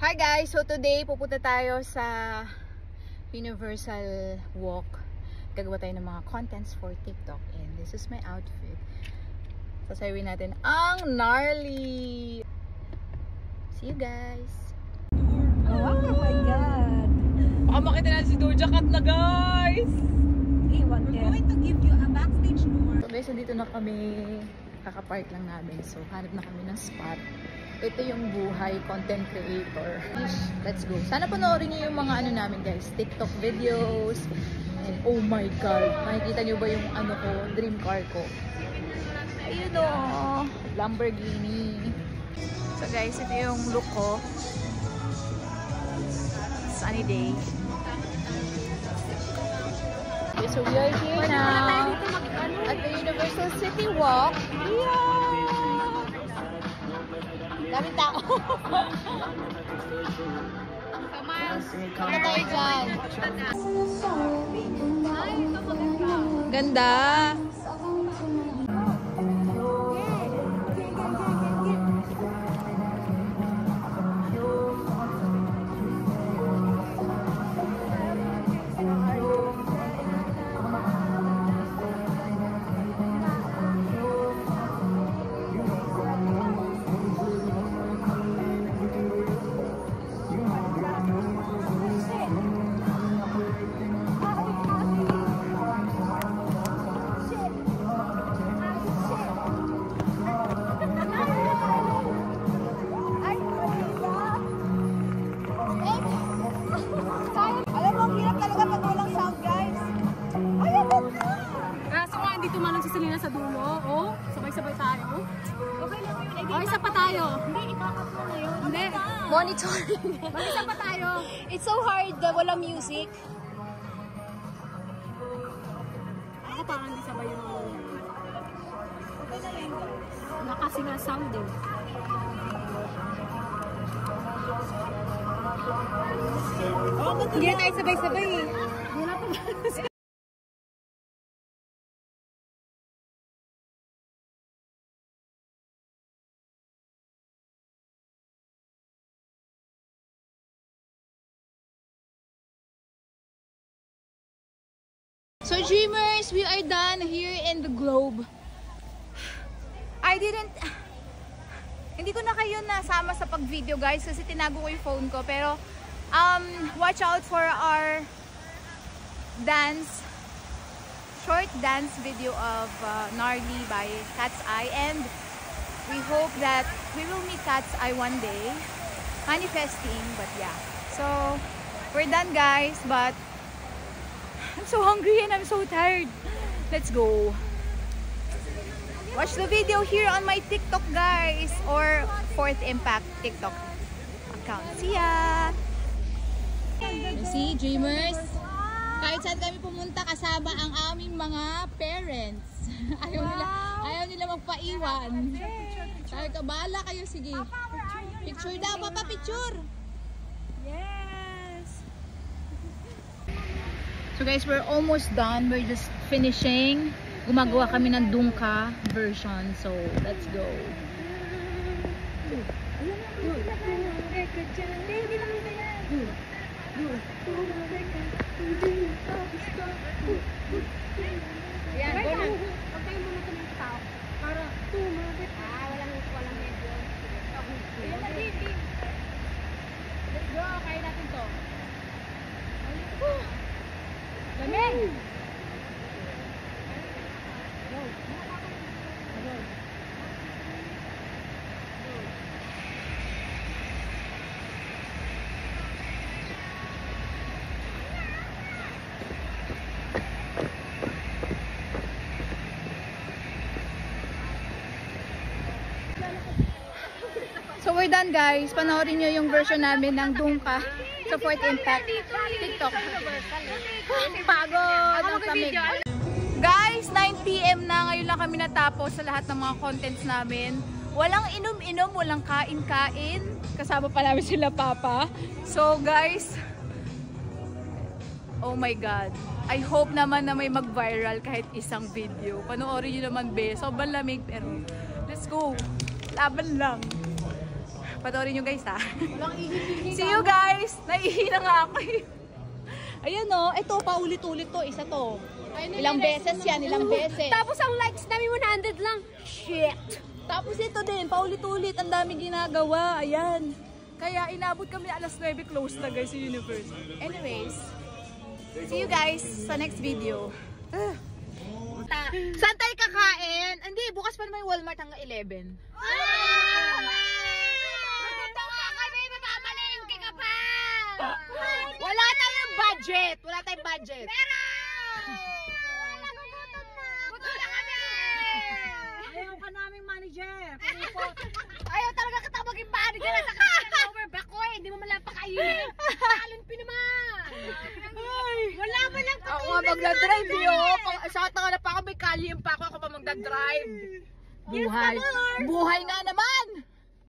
Hi guys! So today pupunta tayo sa Universal Walk. Gagawa tayo ng mga contents for TikTok and this is my outfit. Sasayawin natin ang gnarly! See you guys! Oh my god! Baka makita natin si Doja Cat na guys! We're going to give you a backstage tour. So guys, dito na kami. Kakapark lang namin. So hanap na kami ng spot. Ito yung buhay content creator. Let's go. Sana panoorin niyo yung mga ano namin guys, TikTok videos. And oh my god, makikita niyo ba yung ano ko, dream car ko? Ayun o, Lamborghini. So guys, ito yung look ko. Sunny day. Okay, so we are here now at the Universal City Walk. Yeah! Daming tao. Ano tayo dyan? Ganda. Sa dulo, oh, sabay-sabay tayo. Okay lang yun. Okay, isa pa tayo. Hindi, ikakat mo na yun. Hindi. Monitoring. Mag-isa pa tayo. It's so hard na walang music. Ako parang hindi sabay yung okay na yun. Nakasi nga sound eh. Hindi na tayo sabay-sabay eh. Hindi na pa. So dreamers, we are done here in the globe. Hindi ko na kayo nasama sa pag-video guys kasi tinago ko yung phone ko. Pero watch out for our short dance video of Gnarly by Cat's Eye. And we hope that we will meet Cat's Eye one day. Manifesting, but yeah. So we're done guys, but I'm so hungry and I'm so tired. Let's go. Watch the video here on my TikTok guys or Fourth Impact TikTok account. See ya! You see, dreamers? Kahit saan kami pumunta kasama ang aming mga parents. Ayaw nila magpaiwan. Kaya kabala kayo, sige. Picture daw, papa, picture! So guys, we're almost done. We're just finishing. Gumagawa kami ng Dungka version. So, let's go. Yan, go na. Pagkain mo na ito ng tao. Para tumabit. Walang medyo. Let's go. Kaya natin to. Lamig! So we're done guys. Panoorin nyo yung version namin ng Dungka sa Fourth Impact TikTok. Pagod ang kamig. Guys, 9 PM na. Ngayon lang kami natapos sa lahat ng mga contents namin. Walang inom-inom, walang kain-kain. Kasama pa namin sila Papa. So guys, oh my God. I hope naman na may mag-viral kahit isang video. Panoorin nyo naman be. Sobrang lamig pero let's go. Laban lang. Panoorin nyo guys ha. Walang ihi-ihi. See you guys! Naihi na nga ako eh. Ayan o, ito paulit-ulit to, isa to. Ilang beses yan, ilang beses. Tapos ang likes namin 100 lang. Shit! Tapos ito din, paulit-ulit, ang daming ginagawa, ayan. Kaya inabot kami alas 9 close na guys sa universe. Anyways, see you guys sa next video. Saan tayo kakain? Hindi, bukas pa naman yung Walmart hanggang 11. Wala tayong budget! Wala tayong budget! Pero! Gutom na kami! Ayaw ka naming manager. Ayaw talaga kita maging manager sa Overback ko eh. Hindi mo malang pakainin. Talent naman. Wala mo lang ako nga magdadrive yun. Sa tanga na pa ako, may kalyem pa ako. Ako pa magdadrive. Buhay. Buhay nga naman!